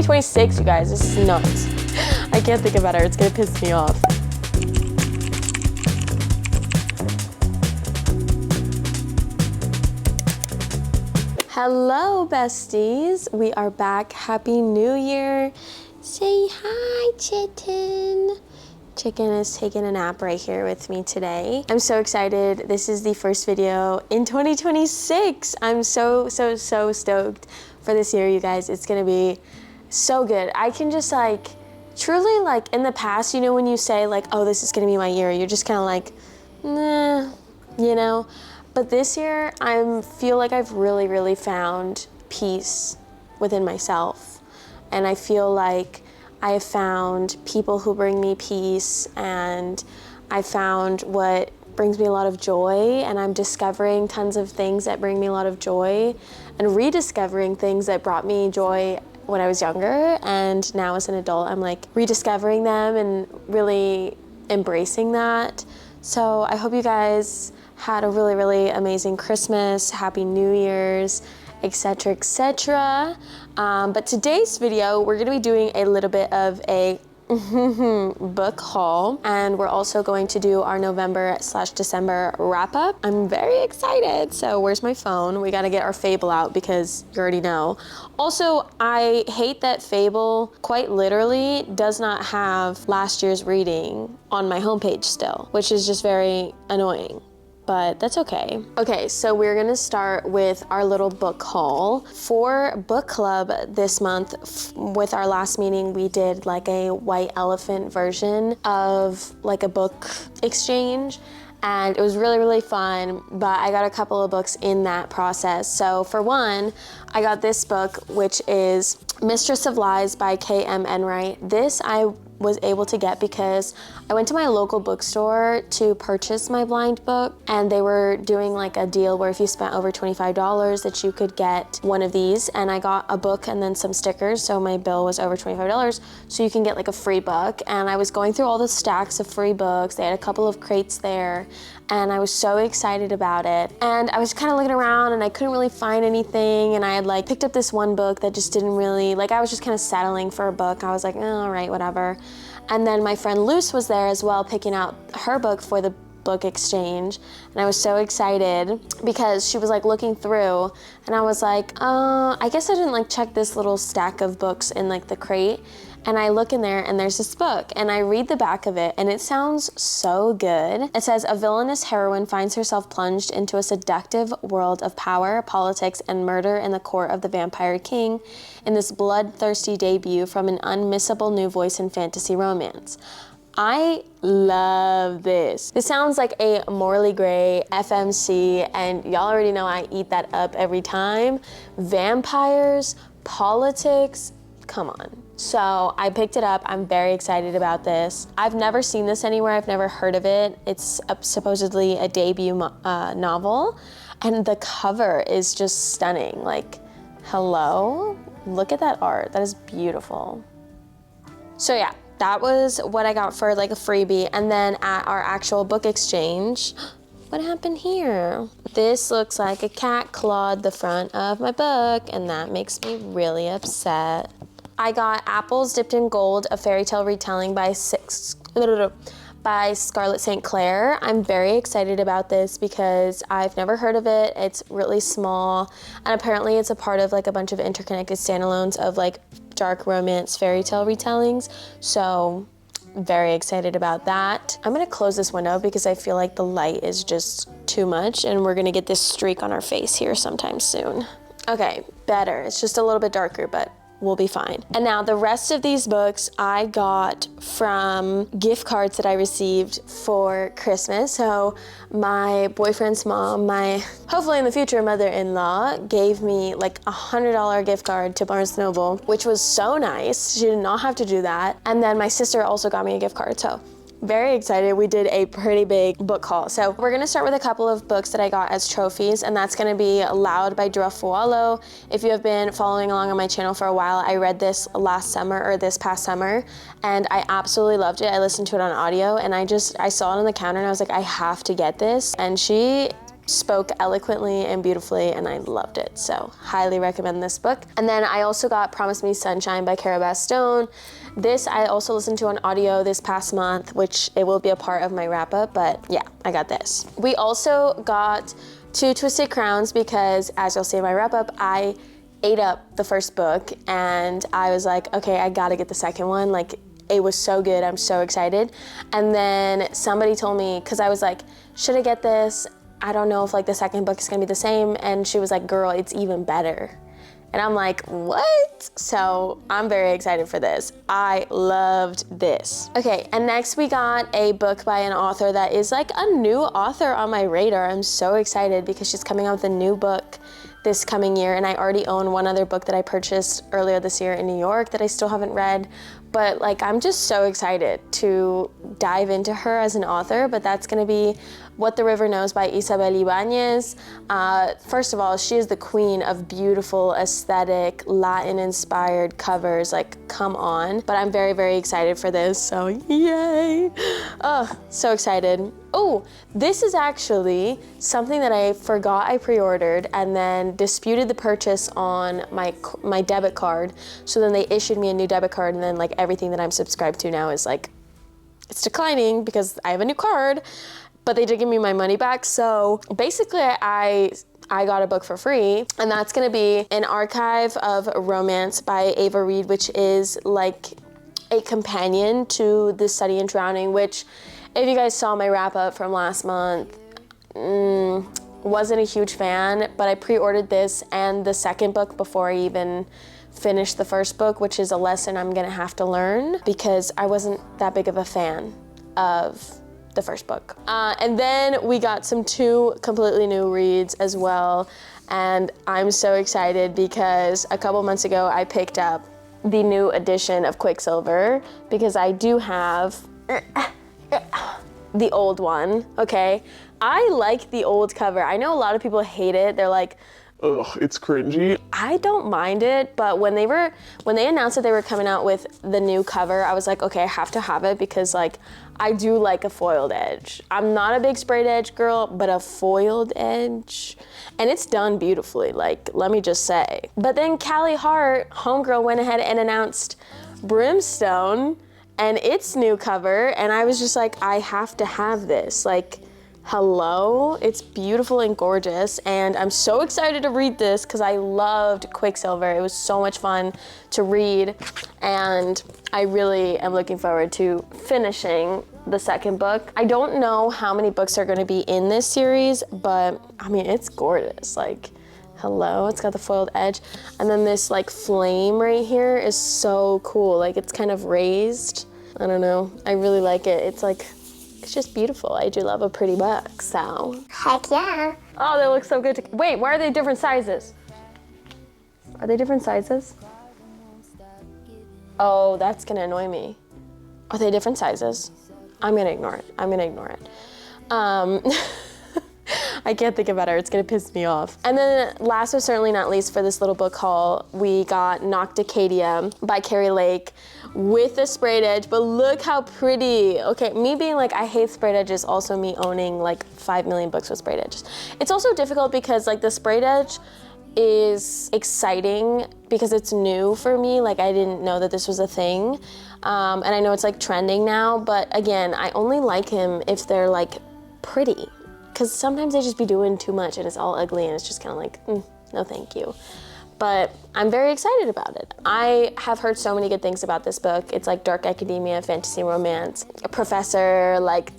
2026, you guys, this is nuts. I can't think about it, it's gonna piss me off. Hello, besties. We are back. Happy New Year. Say hi, Chicken. Chicken is taking a nap right here with me today. I'm so excited. This is the first video in 2026. I'm so stoked for this year, you guys. It's gonna be so good. I can just like, truly like in the past, you know, when you say like, oh, this is gonna be my year, you're just kind of like, nah, you know? But this year, I feel like I've really found peace within myself. And I feel like I have found people who bring me peace, and I found what brings me a lot of joy, and I'm discovering tons of things that bring me a lot of joy, and rediscovering things that brought me joy when I was younger, and now as an adult, I'm like rediscovering them and really embracing that. So I hope you guys had a really amazing Christmas, Happy New Year's, etc, etc. But today's video, we're gonna be doing a little bit of a book haul, and we're also going to do our November/December wrap up. I'm very excited. So where's my phone? We gotta get our Fable out because you already know. Also, I hate that Fable quite literally does not have last year's reading on my homepage still, which is just very annoying. But that's okay. Okay, so we're gonna start with our little book haul. For book club this month, with our last meeting, we did like a white elephant version of like a book exchange, and it was really fun, but I got a couple of books in that process. So for one, I got this book, which is Mistress of Lies by K.M. Enright. This I was able to get because I went to my local bookstore to purchase my blind book, and they were doing like a deal where if you spent over $25 that you could get one of these, and I got a book and then some stickers, so my bill was over $25, so you can get like a free book. And I was going through all the stacks of free books. They had a couple of crates there, and I was so excited about it. And I was kind of looking around and I couldn't really find anything, and I had like picked up this one book that just didn't really, like I was just kind of settling for a book. I was like, oh, all right, whatever. And then my friend Luce was there as well, picking out her book for the book exchange, and I was so excited because she was like looking through, and I was like, I guess I didn't like check this little stack of books in like the crate. And I look in there and there's this book, and I read the back of it, and it sounds so good. It says, a villainous heroine finds herself plunged into a seductive world of power, politics, and murder in the court of the vampire king in this bloodthirsty debut from an unmissable new voice in fantasy romance. I love this. This sounds like a Morley Gray FMC, and y'all already know I eat that up every time. Vampires, politics, come on. So I picked it up. I'm very excited about this. I've never seen this anywhere. I've never heard of it. It's supposedly a debut novel, and the cover is just stunning. Like, hello? Look at that art. That is beautiful. So yeah, that was what I got for like a freebie. And then at our actual book exchange, what happened here? This looks like a cat clawed the front of my book, and that makes me really upset. I got Apples Dipped in Gold, a fairy tale retelling by Scarlett St. Clair. I'm very excited about this because I've never heard of it. It's really small, and apparently it's a part of like a bunch of interconnected standalones of like dark romance fairy tale retellings. So very excited about that. I'm gonna close this window because I feel like the light is just too much, and we're gonna get this streak on our face here sometime soon. Okay, better. It's just a little bit darker, but we'll be fine. And now the rest of these books I got from gift cards that I received for Christmas. So my boyfriend's mom, my hopefully in the future mother-in-law, gave me like $100 gift card to Barnes & Noble, which was so nice. She did not have to do that. And then my sister also got me a gift card. So very excited. We did a pretty big book haul. So we're gonna start with a couple of books that I got as trophies, and that's gonna be Loud by Druff. If you have been following along on my channel for a while, I read this this past summer, and I absolutely loved it. I listened to it on audio, and I saw it on the counter and I was like, I have to get this. And she spoke eloquently and beautifully, and I loved it. So highly recommend this book. And then I also got Promise Me Sunshine by Cara Bastone. This I also listened to on audio this past month, which it will be a part of my wrap up, but yeah, I got this. We also got 2 Twisted Crowns because, as you'll see in my wrap up, I ate up the first book and I was like, okay, I gotta get the second one. Like, it was so good, I'm so excited. And then somebody told me, cause I was like, should I get this? I don't know if like the second book is gonna be the same. And she was like, girl, it's even better. And I'm like, what? So I'm very excited for this. I loved this. Okay, and next we got a book by an author that is like a new author on my radar. I'm so excited because she's coming out with a new book this coming year, and I already own one other book that I purchased earlier this year in New York that I still haven't read. But like, I'm just so excited to dive into her as an author, but that's gonna be What the River Knows by Isabel Ibanez. First of all, she is the queen of beautiful, aesthetic, Latin-inspired covers, like, come on. But I'm very, very excited for this, so yay. Oh, so excited. Oh, this is actually something that I forgot I pre-ordered and then disputed the purchase on my debit card. So then they issued me a new debit card, and then like everything that I'm subscribed to now is like, it's declining because I have a new card, but they did give me my money back. So basically I got a book for free, and that's gonna be An Archive of Romance by Ava Reid, which is like a companion to The Study in Drowning, which, if you guys saw my wrap up from last month, wasn't a huge fan, but I pre-ordered this and the second book before I even finished the first book, which is a lesson I'm gonna have to learn because I wasn't that big of a fan of the first book. And then we got 2 completely new reads as well, and I'm so excited because a couple months ago I picked up the new edition of Quicksilver because I do have the old one, okay? I like the old cover. I know a lot of people hate it. They're like, ugh, it's cringy. I don't mind it, but when they announced that they were coming out with the new cover, I was like, okay, I have to have it because like, I do like a foiled edge. I'm not a big sprayed edge girl, but a foiled edge, and it's done beautifully, like, let me just say. But then Callie Hart, homegirl, went ahead and announced Brimstone and its new cover, and I was just like, I have to have this. Like, hello, it's beautiful and gorgeous, and I'm so excited to read this because I loved Quicksilver. It was so much fun to read, and I really am looking forward to finishing the second book. I don't know how many books are going to be in this series, but I mean, it's gorgeous. Like, hello, it's got the foiled edge, and then this like flame right here is so cool. Like, it's kind of raised. I don't know, I really like it. It's like, it's just beautiful. I do love a pretty book, so. Heck yeah. Oh, they look so good. Wait, why are they different sizes? Are they different sizes? Oh, that's gonna annoy me. Are they different sizes? I'm gonna ignore it. I'm gonna ignore it. I can't think about it, it's gonna piss me off. And then last but certainly not least for this little book haul, we got Nocticadia by Carrie Lake with a sprayed edge, but look how pretty. Okay, me being like, I hate sprayed edges, also me owning like 5 million books with sprayed edges. It's also difficult because like the sprayed edge is exciting because it's new for me. Like, I didn't know that this was a thing. And I know it's like trending now, but again, I only like him if they're like pretty. Because sometimes they just be doing too much and it's all ugly and it's just kind of like, no thank you. But I'm very excited about it. I have heard so many good things about this book. It's like dark academia, fantasy romance, a professor, like,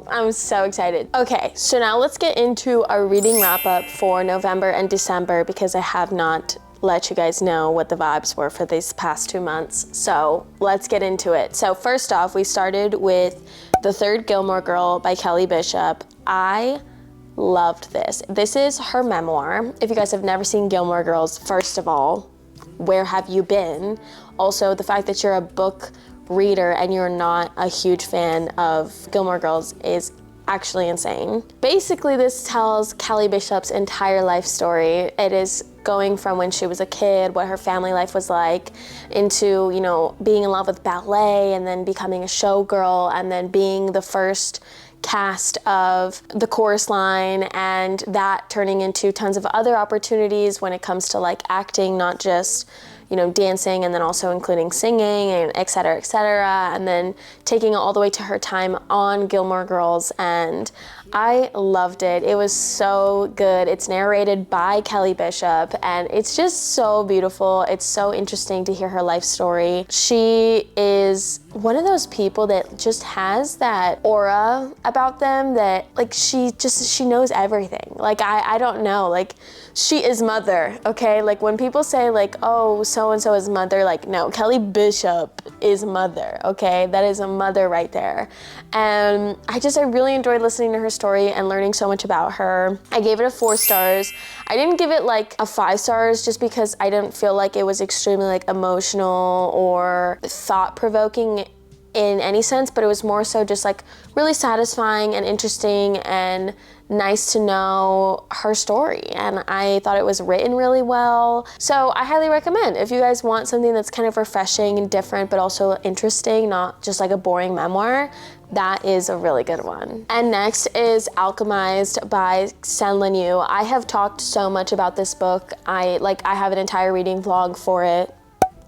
I'm so excited. Okay, so now let's get into our reading wrap up for November and December because I have not let you guys know what the vibes were for these past 2 months. So let's get into it. So first off, we started with The Third Gilmore Girl by Kelly Bishop. I loved this. This is her memoir. If you guys have never seen Gilmore Girls, first of all, where have you been? Also, the fact that you're a book reader and you're not a huge fan of Gilmore Girls is actually insane. Basically, this tells Kelly Bishop's entire life story. It is going from when she was a kid, what her family life was like, into, you know, being in love with ballet and then becoming a showgirl and then being the first cast of the chorus line, and that turning into tons of other opportunities when it comes to like acting, not just, you know, dancing, and then also including singing and et cetera, and then taking it all the way to her time on Gilmore Girls, and I loved it. It was so good. It's narrated by Kelly Bishop, and it's just so beautiful. It's so interesting to hear her life story. She is one of those people that just has that aura about them that like she knows everything. Like I don't know, like she is mother, okay? Like when people say like, oh, so-and-so is mother, like no, Kelly Bishop is mother, okay? That is a mother right there. And I really enjoyed listening to her story and learning so much about her. I gave it a 4 stars. I didn't give it like a 5 stars just because I didn't feel like it was extremely like emotional or thought-provoking in any sense, but it was more so just like really satisfying and interesting and nice to know her story. And I thought it was written really well. So I highly recommend if you guys want something that's kind of refreshing and different, but also interesting, not just like a boring memoir, that is a really good one. And next is Alchemised by Sen Lin Yu. I have talked so much about this book. I have an entire reading vlog for it.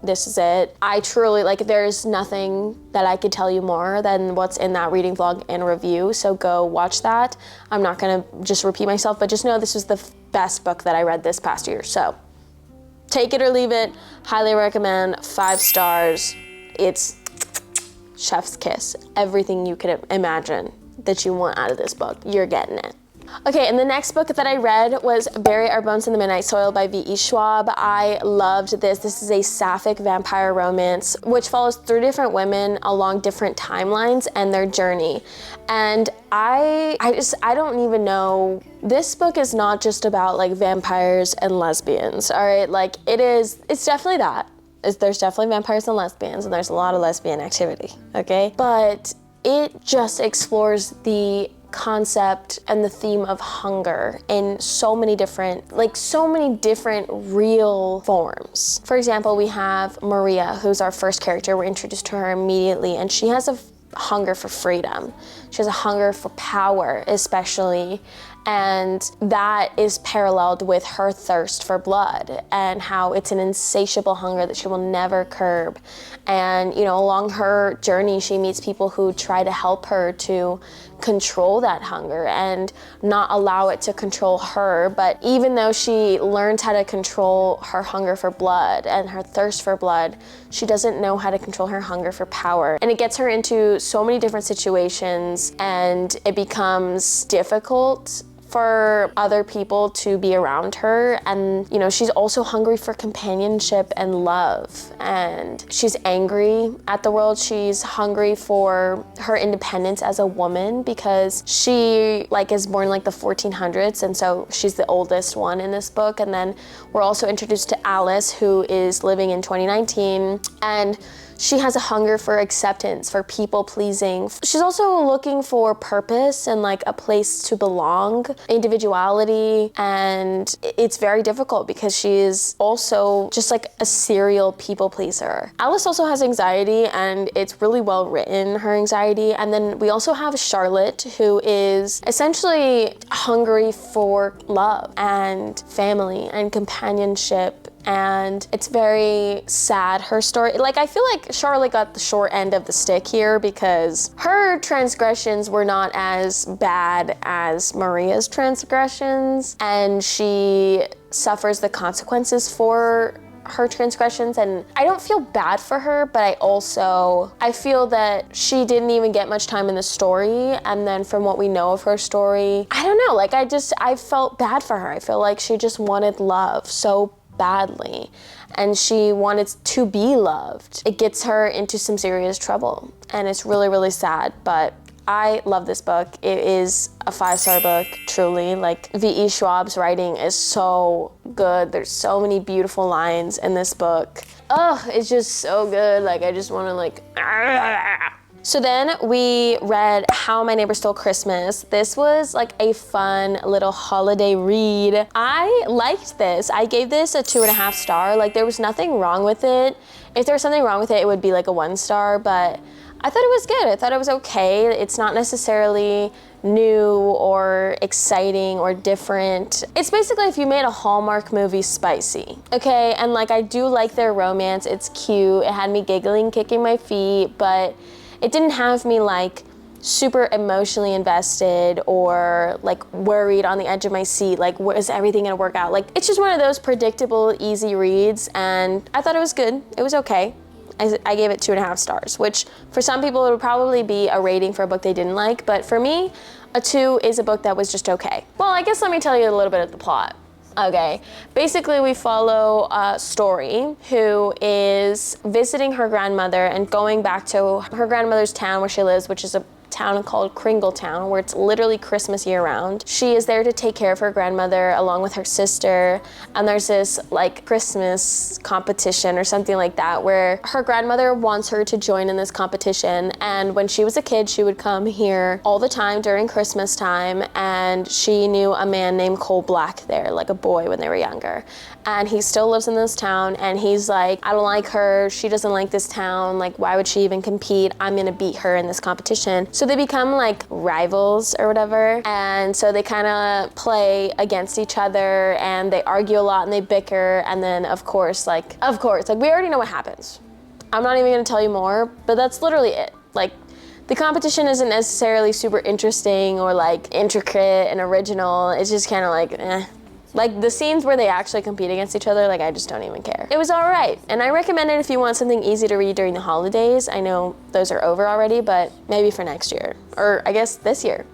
This is it. I truly, like, there's nothing that I could tell you more than what's in that reading vlog and review, so go watch that. I'm not gonna just repeat myself, but just know this was the best book that I read this past year, so take it or leave it. Highly recommend, 5 stars. It's chef's kiss. Everything you could imagine that you want out of this book, you're getting it. Okay, and the next book that I read was Bury Our Bones in the Midnight Soil by V.E. Schwabb. I loved this. This is a sapphic vampire romance, which follows 3 different women along different timelines and their journey. And I don't even know, this book is not just about like vampires and lesbians, all right? Like it's definitely that. There's definitely vampires and lesbians, and there's a lot of lesbian activity, okay? But it just explores the concept and the theme of hunger in so many different real forms. For example, we have Maria, who's our first character. We're introduced to her immediately, and she has a hunger for freedom. She has a hunger for power, especially, and that is paralleled with her thirst for blood and how it's an insatiable hunger that she will never curb. And, you know, along her journey, she meets people who try to help her to control that hunger and not allow it to control her. But even though she learns how to control her hunger for blood and her thirst for blood, she doesn't know how to control her hunger for power. And it gets her into so many different situations, and it becomes difficult for other people to be around her. And, you know, she's also hungry for companionship and love, and she's angry at the world. She's hungry for her independence as a woman because she is born like the 1400s, and so she's the oldest one in this book. And then we're also introduced to Alice, who is living in 2019, and she has a hunger for acceptance, for people pleasing. She's also looking for purpose and like a place to belong, individuality, and it's very difficult because she is also just like a serial people pleaser. Alice also has anxiety, and it's really well written, her anxiety. And then we also have Charlotte, who is essentially hungry for love and family and companionship. And it's very sad, her story. Like, I feel like Charlotte got the short end of the stick here because her transgressions were not as bad as Maria's transgressions, and she suffers the consequences for her transgressions. And I don't feel bad for her, but I feel that she didn't even get much time in the story. And then from what we know of her story, I don't know, like I felt bad for her. I feel like she just wanted love so badly, and she wanted to be loved. It gets her into some serious trouble, and it's really, really sad. But I love this book. It is a 5-star book, truly. Like, V.E. Schwabb's writing is so good. There's so many beautiful lines in this book. Oh, it's just so good. Like, I just want to like. So then we read How My Neighbor Stole Christmas. This was like a fun little holiday read. I liked this. I gave this a 2.5 star. Like, there was nothing wrong with it. If there was something wrong with it, it would be like a 1 star, but I thought it was good. I thought it was okay. It's not necessarily new or exciting or different. It's basically if you made a Hallmark movie spicy, okay? And like, I do like their romance. It's cute. It had me giggling, kicking my feet, but it didn't have me like super emotionally invested or like worried on the edge of my seat, like, is everything gonna work out? Like, it's just one of those predictable, easy reads, and I thought it was good. It was okay. I gave it 2.5 stars, which for some people it would probably be a rating for a book they didn't like, but for me, a 2 is a book that was just okay. Well, I guess let me tell you a little bit of the plot. Okay, basically we follow Story, who is visiting her grandmother and going back to her grandmother's town where she lives, which is a town called Kringletown, where it's literally Christmas year-round. She is there to take care of her grandmother along with her sister, and there's this like Christmas competition or something like that where her grandmother wants her to join in this competition, and when she was a kid she would come here all the time during Christmas time, and she knew a man named Cole Black there, like a boy when they were younger, and he still lives in this town, and he's like, I don't like her, she doesn't like this town, like why would she even compete? I'm gonna beat her in this competition. So they become like rivals or whatever, and so they kind of play against each other and they argue a lot and they bicker, and then of course like we already know what happens. I'm not even gonna tell you more, but that's literally it. Like, the competition isn't necessarily super interesting or like intricate and original. It's just kind of like, eh. Like the scenes where they actually compete against each other, like I just don't even care. It was all right, and I recommend it if you want something easy to read during the holidays. I know those are over already, but maybe for next year, or I guess this year.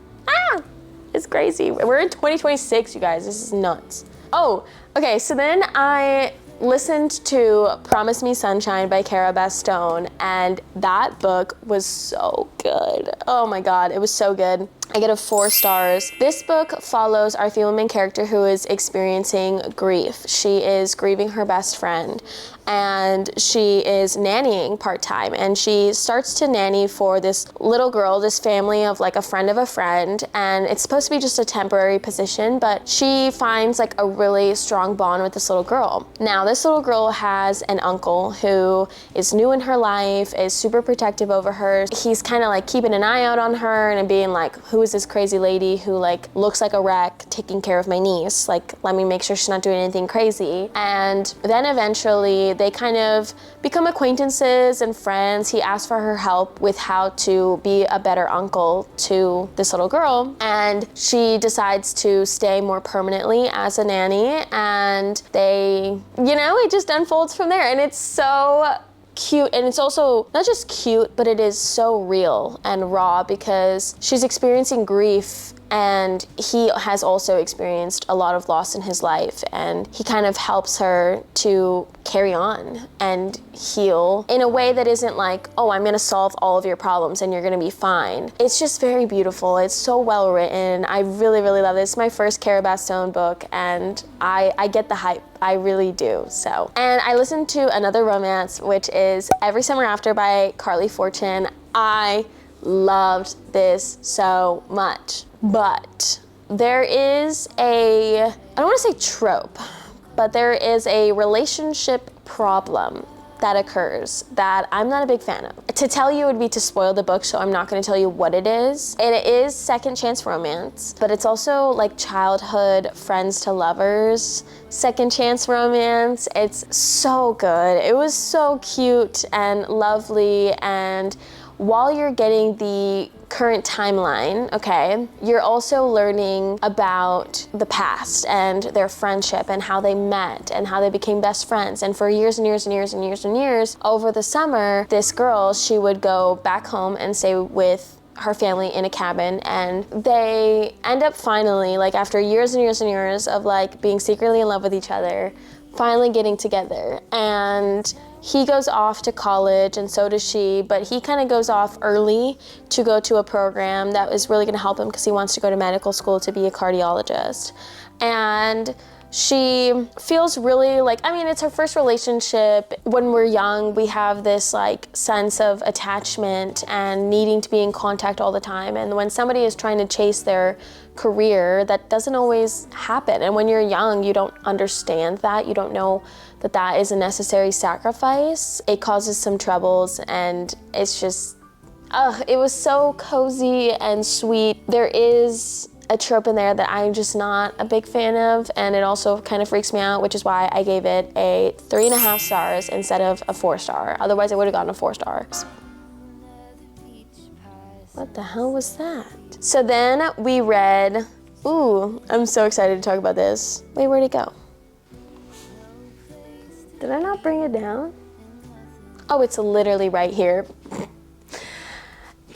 It's crazy. We're in 2026, you guys. This is nuts. Oh, okay, so then I listened to Promise Me Sunshine by Cara Bastone, and that book was so good. Oh my God, it was so good. I get a 4 stars. This book follows our female main character who is experiencing grief. She is grieving her best friend, and she is nannying part-time, and she starts to nanny for this little girl, this family of like a friend of a friend, and it's supposed to be just a temporary position, but she finds like a really strong bond with this little girl. Now, this little girl has an uncle who is new in her life, is super protective over her. He's kind of like keeping an eye out on her and being like, who is this crazy lady who like looks like a wreck taking care of my niece? Like, let me make sure she's not doing anything crazy. And then eventually they kind of become acquaintances and friends. He asks for her help with how to be a better uncle to this little girl, and she decides to stay more permanently as a nanny, and they, you know, it just unfolds from there, and it's so cute, and it's also not just cute, but it is so real and raw because she's experiencing grief, and he has also experienced a lot of loss in his life, and he kind of helps her to carry on and heal in a way that isn't like, oh, I'm gonna solve all of your problems and you're gonna be fine. It's just very beautiful. It's so well written. I really, really love it. It's my first Cara Bastone book, and I get the hype. I really do. So, and I listened to another romance, which is Every Summer After by Carley Fortune. I loved this so much, but there is I don't want to say trope, but there is a relationship problem that occurs that I'm not a big fan of. To tell you would be to spoil the book, so I'm not going to tell you what it is. It is second chance romance, but it's also like childhood friends to lovers second chance romance. It's so good. It was so cute and lovely, and while you're getting the current timeline, okay, you're also learning about the past and their friendship and how they met and how they became best friends. And for years and years and years and years and years, over the summer, this girl, she would go back home and stay with her family in a cabin, and they end up finally, like after years and years and years of like being secretly in love with each other, finally getting together. And he goes off to college, and so does she, but he kind of goes off early to go to a program that is really going to help him because he wants to go to medical school to be a cardiologist. And she feels really like, I mean, it's her first relationship. When we're young, we have this like sense of attachment and needing to be in contact all the time. And when somebody is trying to chase their career, that doesn't always happen. And when you're young, you don't understand that. You don't know that that is a necessary sacrifice. It causes some troubles, and it's just it was so cozy and sweet. There is a trope in there that I'm just not a big fan of, and it also kind of freaks me out, which is why I gave it a 3.5 stars instead of a 4-star. Otherwise I would have gotten a 4 stars. What the hell was that? So then we read, ooh, I'm so excited to talk about this. Wait, where'd it go? Did I not bring it down? Oh, it's literally right here.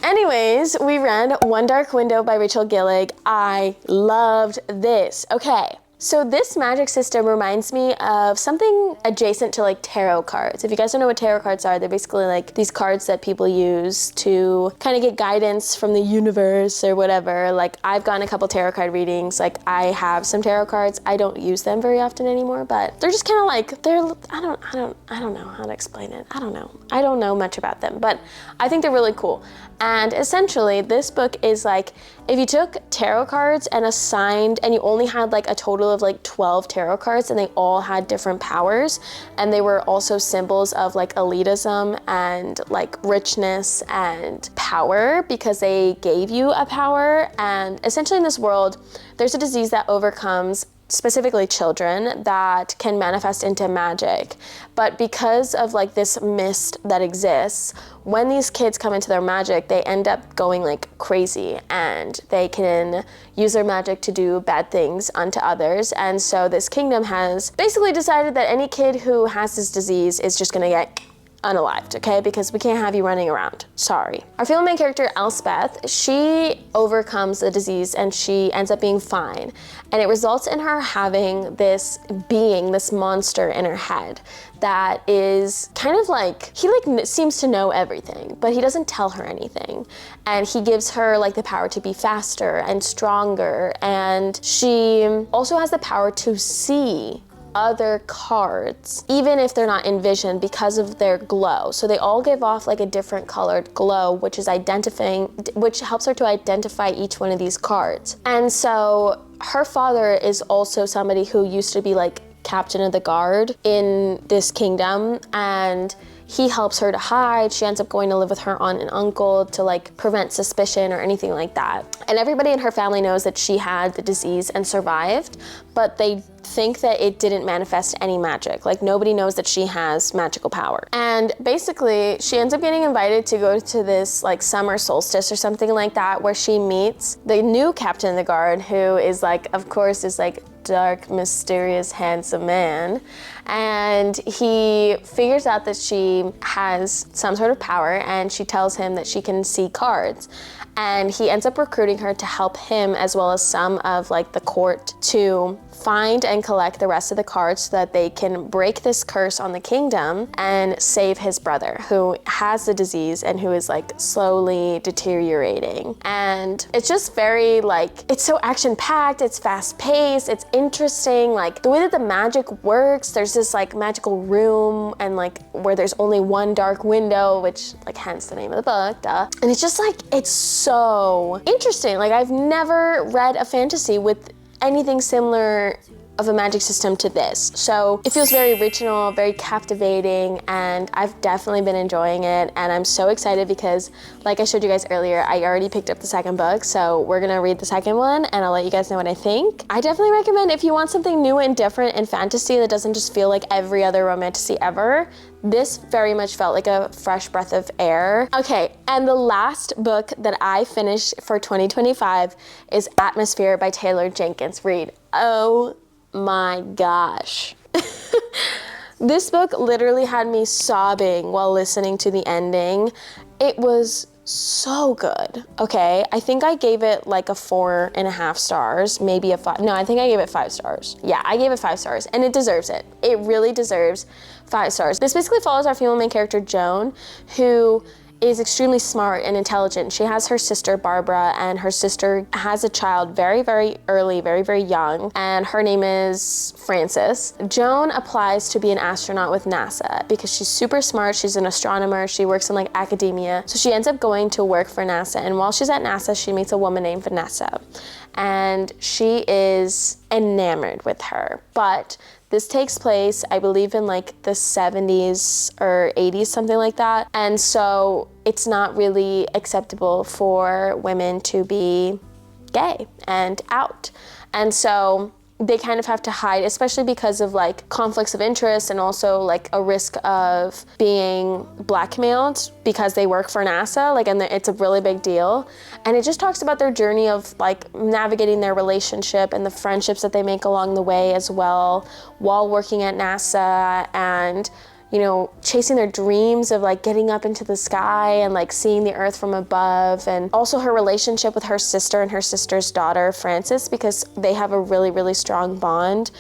Anyways, we read One Dark Window by Rachel Gillig. I loved this. Okay, so this magic system reminds me of something adjacent to like tarot cards. If you guys don't know what tarot cards are, they're basically like these cards that people use to kind of get guidance from the universe or whatever. Like I've gotten a couple tarot card readings. Like I have some tarot cards. I don't use them very often anymore, but they're just kind of like, I don't know how to explain it. I don't know much about them, but I think they're really cool. And essentially this book is like, if you took tarot cards and you only had like a total of like 12 tarot cards and they all had different powers, and they were also symbols of like elitism and like richness and power because they gave you a power. And essentially in this world, there's a disease that overcomes specifically children that can manifest into magic. But because of like this mist that exists, when these kids come into their magic, they end up going like crazy and they can use their magic to do bad things unto others. And so this kingdom has basically decided that any kid who has this disease is just gonna get unalived, okay? Because we can't have you running around. Sorry. Our female main character, Elspeth, she overcomes the disease and she ends up being fine. And it results in her having this being, this monster in her head that is kind of like, he like seems to know everything, but he doesn't tell her anything. And he gives her like the power to be faster and stronger. And she also has the power to see other cards, even if they're not envisioned, because of their glow. So they all give off like a different colored glow, which helps her to identify each one of these cards. And so her father is also somebody who used to be like captain of the guard in this kingdom, and he helps her to hide. She ends up going to live with her aunt and uncle to like prevent suspicion or anything like that. And everybody in her family knows that she had the disease and survived, but they think that it didn't manifest any magic. Like nobody knows that she has magical power. And basically she ends up getting invited to go to this like summer solstice or something like that, where she meets the new captain of the guard, who is like, of course, is like dark, mysterious, handsome man. And he figures out that she has some sort of power, and she tells him that she can see cards. And he ends up recruiting her to help him, as well as some of like the court, to find and collect the rest of the cards so that they can break this curse on the kingdom and save his brother, who has the disease and who is like slowly deteriorating. And it's just very like, it's so action-packed, it's fast-paced, it's interesting. Like the way that the magic works, there's this like magical room and like where there's only one dark window, which like hence the name of the book, duh. And it's just like, it's so interesting. Like I've never read a fantasy with anything similar of a magic system to this. So it feels very original, very captivating, and I've definitely been enjoying it. And I'm so excited because, like I showed you guys earlier, I already picked up the second book, so we're gonna read the second one and I'll let you guys know what I think. I definitely recommend, if you want something new and different in fantasy that doesn't just feel like every other romantasy ever, this very much felt like a fresh breath of air. Okay, and the last book that I finished for 2025 is Atmosphere by Taylor Jenkins Reid. Oh my gosh. This book literally had me sobbing while listening to the ending. It was so good. Okay, I think I gave it like a 4.5 stars, maybe a 5. No, I think I gave it 5 stars. Yeah, I gave it 5 stars, and it deserves it. It really deserves 5 stars. This basically follows our female main character, Joan, who is extremely smart and intelligent. She has her sister Barbara, and her sister has a child very, very early, very, very young, and her name is Frances. Joan applies to be an astronaut with NASA because she's super smart. She's an astronomer. She works in like academia. So she ends up going to work for NASA, and while she's at NASA, she meets a woman named Vanessa, and she is enamored with her. But This takes place, I believe, in like the 70s or 80s, something like that. And so it's not really acceptable for women to be gay and out. And so they kind of have to hide, especially because of like conflicts of interest and also like a risk of being blackmailed because they work for NASA, like, and it's a really big deal. And it just talks about their journey of like navigating their relationship and the friendships that they make along the way as well while working at NASA, and you know, chasing their dreams of like getting up into the sky and like seeing the earth from above, and also her relationship with her sister and her sister's daughter, Frances, because they have a really, really strong bond,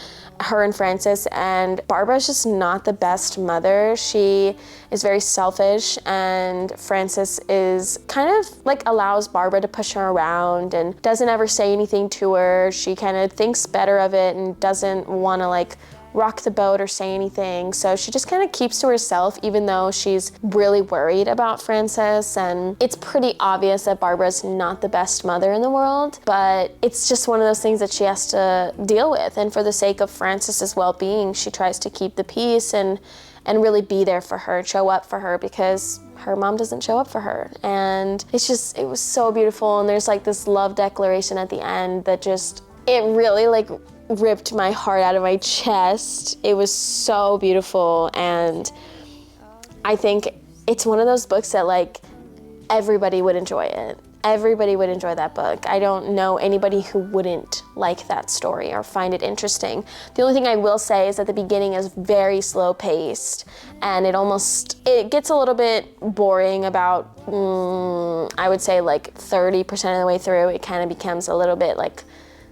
her and Frances. And Barbara's just not the best mother. She is very selfish, and Frances is kind of like allows Barbara to push her around and doesn't ever say anything to her. She kind of thinks better of it and doesn't want to like rock the boat or say anything. So she just kind of keeps to herself, even though she's really worried about Frances. And it's pretty obvious that Barbara's not the best mother in the world, but it's just one of those things that she has to deal with. And for the sake of Frances's well-being, she tries to keep the peace and really be there for her, show up for her, because her mom doesn't show up for her. And it was so beautiful. And there's like this love declaration at the end that just, it really like ripped my heart out of my chest. It was so beautiful, and I think it's one of those books that like everybody would enjoy it. Everybody would enjoy that book. I don't know anybody who wouldn't like that story or find it interesting. The only thing I will say is that the beginning is very slow paced, and it gets a little bit boring about, I would say like 30% of the way through. It kind of becomes a little bit like,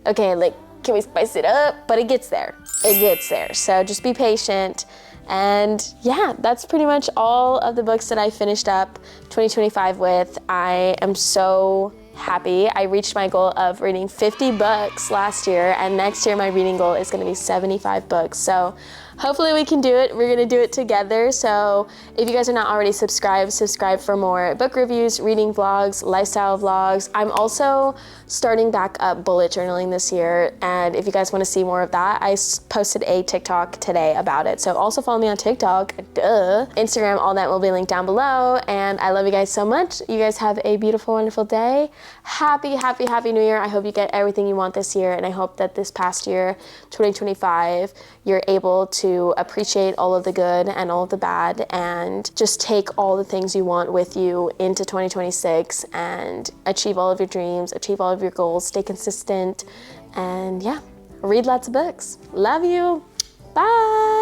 okay, like, can we spice it up? But it gets there. It gets there. So just be patient. And yeah, that's pretty much all of the books that I finished up 2025 with. I am so happy. I reached my goal of reading 50 books last year, and next year my reading goal is going to be 75 books. So hopefully we can do it. We're going to do it together. So if you guys are not already subscribe for more book reviews, reading vlogs, lifestyle vlogs. I'm also starting back up bullet journaling this year, and if you guys want to see more of that, I posted a TikTok today about it. So also follow me on TikTok, Instagram, all that will be linked down below. And I love you guys so much. You guys have a beautiful, wonderful day. Happy New Year. I hope you get everything you want this year, and I hope that this past year, 2025, you're able to appreciate all of the good and all of the bad, and just take all the things you want with you into 2026 and achieve all of your dreams, achieve all of your goals, stay consistent, and yeah, read lots of books. Love you. Bye.